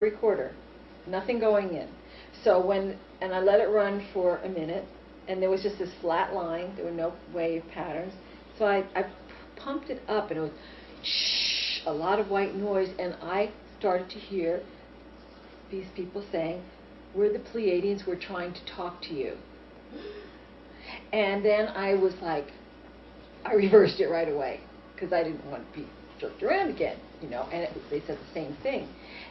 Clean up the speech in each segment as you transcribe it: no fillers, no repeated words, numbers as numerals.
recorder, nothing going in. So and I let it run for a minute, and there was just this flat line. There were no wave patterns. So I pumped it up, and it was shh, a lot of white noise, and I started to hear these people saying, "We're the Pleiadians, we're trying to talk to you." And then I was like, I reversed it right away, because I didn't want to be jerked around again, and they said the same thing.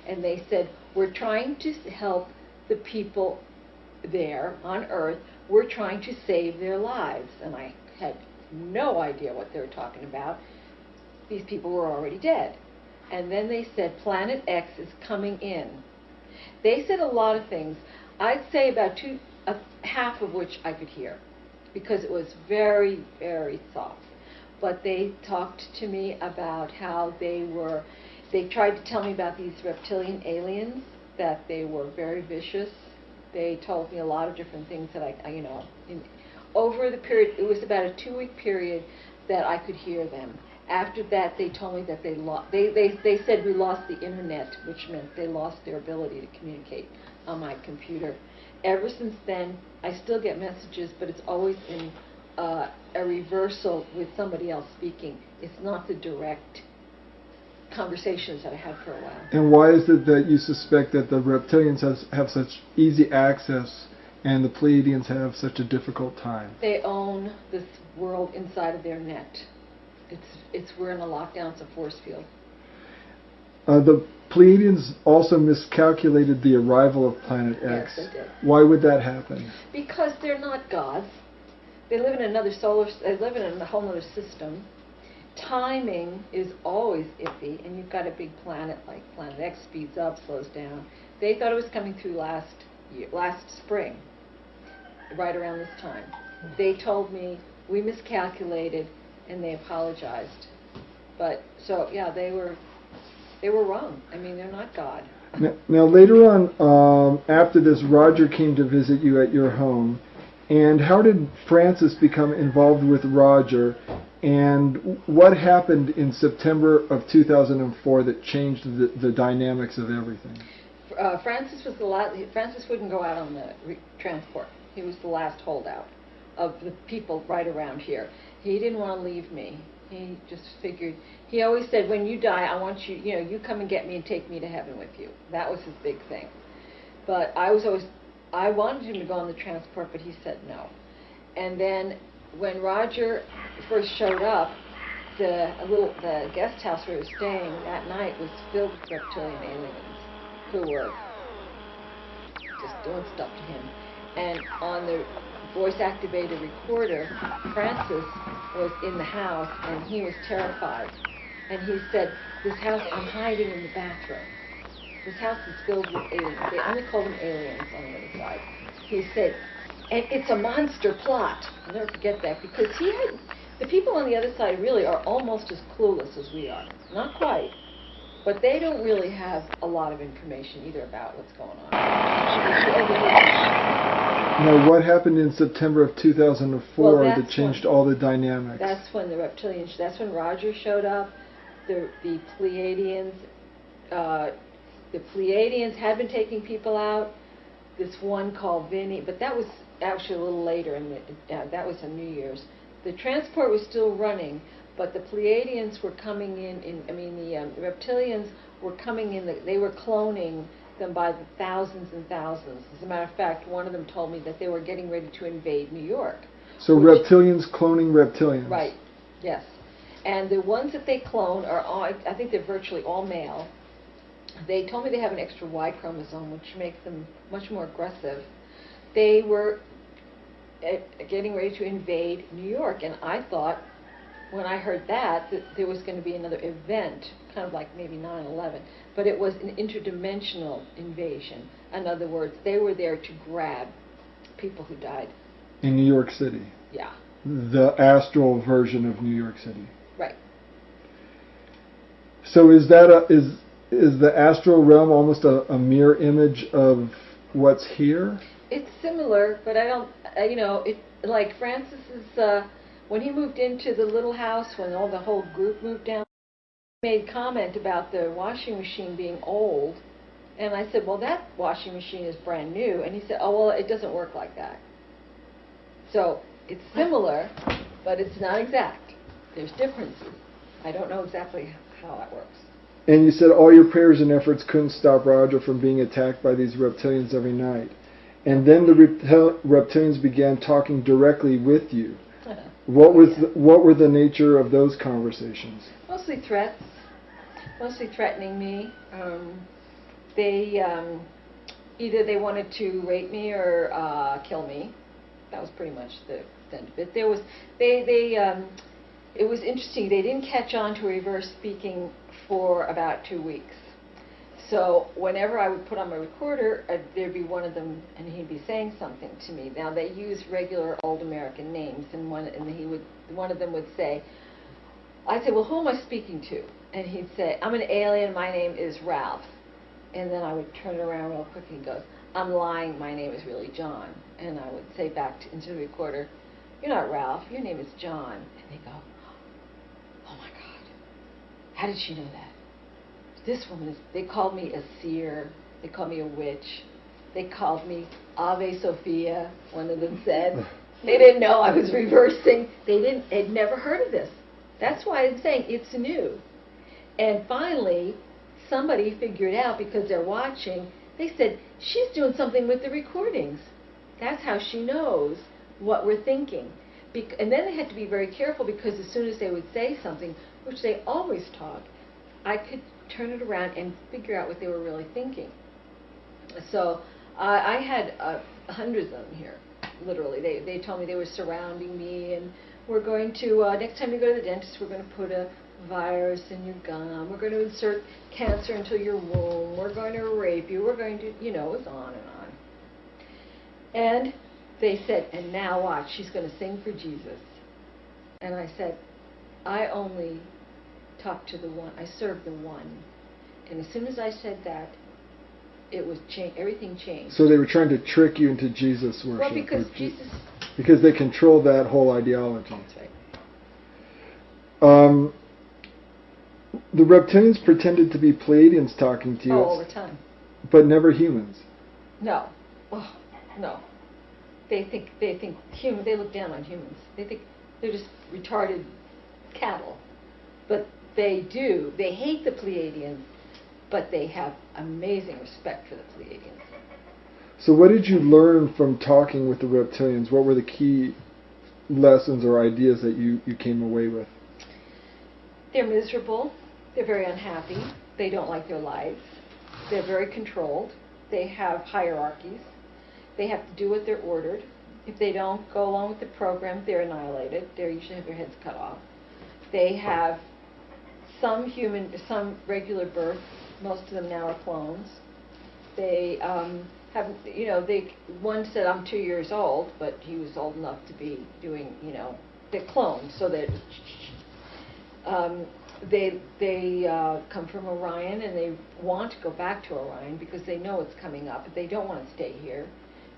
And they said, "We're trying to help the people there on Earth. We're trying to save their lives." And I had no idea what they were talking about. These people were already dead. And then they said, "Planet X is coming in." They said a lot of things. I'd say about half of which I could hear, because it was very, very soft. But they talked to me about how they tried to tell me about these reptilian aliens, that they were very vicious. They told me a lot of different things that over the period, it was about a 2-week period that I could hear them. After that, they told me that they said we lost the internet, which meant they lost their ability to communicate on my computer. Ever since then, I still get messages, but it's always in a reversal with somebody else speaking. It's not the direct conversations that I had for a while. And why is it that you suspect that the reptilians have such easy access and the Pleiadians have such a difficult time? They own this world inside of their net. We're in a lockdown. It's a force field. The Pleiadians also miscalculated the arrival of Planet X. Yes, they did. Why would that happen? Because they're not gods. They live in they live in a whole other system. Timing is always iffy, and you've got a big planet like Planet X, speeds up, slows down. They thought it was coming through last spring, right around this time. They told me we miscalculated, and they apologized. But so yeah, they were wrong. I mean, they're not God. Now later on, after this, Roger came to visit you at your home. And how did Francis become involved with Roger? And what happened in September of 2004 that changed the dynamics of everything? Francis was the last. Francis wouldn't go out on the transport. He was the last holdout of the people right around here. He didn't want to leave me. He just figured. He always said, "When you die, I want you. You come and get me and take me to heaven with you." That was his big thing. But I wanted him to go on the transport, but he said no. And then when Roger first showed up, the guest house where he was staying that night was filled with reptilian aliens who were just doing stuff to him. And on the voice-activated recorder, Francis was in the house, and he was terrified. And he said, "This house, I'm hiding in the bathroom. This house is filled with aliens." They only call them aliens on the other side. He said, "And it's a monster plot." I'll never forget that, because the people on the other side really are almost as clueless as we are. Not quite, but they don't really have a lot of information either about what's going on. Now, what happened in September of 2004 that changed all the dynamics? That's when that's when Roger showed up. The Pleiadians. The Pleiadians had been taking people out. This one called Vinny, but that was actually a little later, and that was on New Year's. The transport was still running, but the Pleiadians were coming in. The Reptilians were coming in. They were cloning them by the thousands and thousands. As a matter of fact, one of them told me that they were getting ready to invade New York. So Reptilians cloning Reptilians. Right. Yes. And the ones that they clone are all, I think they're virtually all male. They told me they have an extra Y chromosome, which makes them much more aggressive. They were getting ready to invade New York, and I thought, when I heard that there was going to be another event, kind of like maybe 9/11, but it was an interdimensional invasion. In other words, they were there to grab people who died. In New York City. Yeah. The astral version of New York City. Right. So is the astral realm almost a mirror image of what's here? It's similar, but I don't, like Francis's, when he moved into the little house, when the whole group moved down, he made comment about the washing machine being old, And I said, well, that washing machine is brand new. And he said, oh, well, it doesn't work like that. So it's similar, but it's not exact. There's differences. I don't know exactly how that works. And you said all your prayers and efforts couldn't stop Roger from being attacked by these reptilians every night. And then the reptilians began talking directly with you. What were the nature of those conversations? Mostly threats. Mostly threatening me. They either they wanted to rape me or kill me. That was pretty much the extent of it. There was it was interesting. They didn't catch on to reverse speaking for about 2 weeks. So whenever I would put on my recorder, there'd be one of them, and he'd be saying something to me. Now they use regular old American names, and one of them would say, I'd say, well, who am I speaking to? And he'd say, I'm an alien. My name is Ralph. And then I would turn it around real quick, and he goes, I'm lying. My name is really John. And I would say back into the recorder, you're not Ralph. Your name is John. And they go, oh my God, how did she know that? This woman they called me a seer. They called me a witch. They called me Ave Sophia, one of them said. They didn't know I was reversing. They'd never heard of this. That's why I'm saying it's new. And finally, somebody figured out, because they're watching, they said, she's doing something with the recordings. That's how she knows what we're thinking. And then they had to be very careful, because as soon as they would say something, which they always talk, I could turn it around and figure out what they were really thinking. So I had hundreds of them here, literally. They told me they were surrounding me, and we're going to, next time you go to the dentist, we're going to put a virus in your gum, we're going to insert cancer into your womb, we're going to rape you, we're going to, it was on and on. And they said, and now watch, she's going to sing for Jesus. And I said, I only talk to the one, I serve the one. And as soon as I said that, it was everything changed. So they were trying to trick you into Jesus worship. Well, because Jesus... Because they controlled that whole ideology. That's right. The reptilians pretended to be Pleiadians talking to you. Oh, all the time. But never humans. No. Oh, no. They think human. They look down on humans. They think they're just retarded cattle. But they do. They hate the Pleiadians, but they have amazing respect for the Pleiadians. So what did you learn from talking with the reptilians? What were the key lessons or ideas that you came away with? They're miserable. They're very unhappy. They don't like their lives. They're very controlled. They have hierarchies. They have to do what they're ordered. If they don't go along with the program, they're annihilated. They usually have their heads cut off. They have some regular birth. Most of them now are clones. They one said, I'm 2 years old, but he was old enough to be doing, they're clones, so that they come from Orion, and they want to go back to Orion because they know it's coming up, but they don't want to stay here.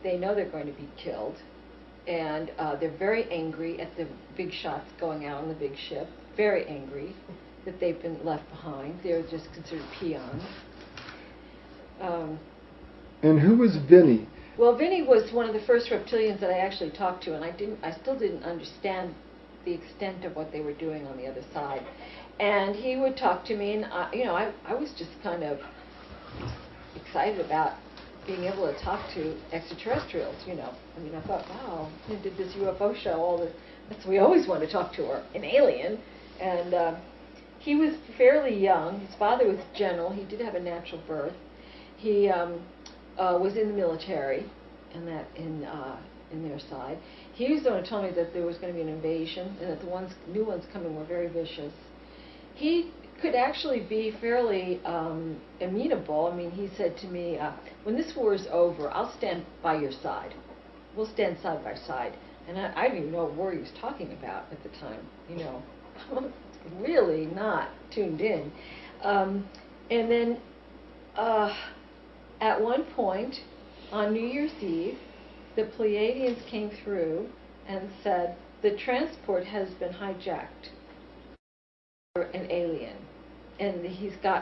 They know they're going to be killed, and they're very angry at the big shots going out on the big ship, very angry that they've been left behind. They're just considered peons. And who was Vinny? Well, Vinny was one of the first reptilians that I actually talked to, and I still didn't understand the extent of what they were doing on the other side. And he would talk to me, and I was just kind of excited about being able to talk to extraterrestrials. I thought, wow, I did this UFO show. We always want to talk to an alien. And he was fairly young. His father was general. He did have a natural birth. He was in the military, and that in their side. He was the one who told me that there was going to be an invasion, and that the new ones coming were very vicious. He could actually be fairly amenable. I mean, he said to me, when this war is over, I'll stand by your side. We'll stand side by side. And I didn't even know what war he was talking about at the time. Really not tuned in. And then at one point, on New Year's Eve, the Pleiadians came through and said, the transport has been hijacked. An alien. And he's got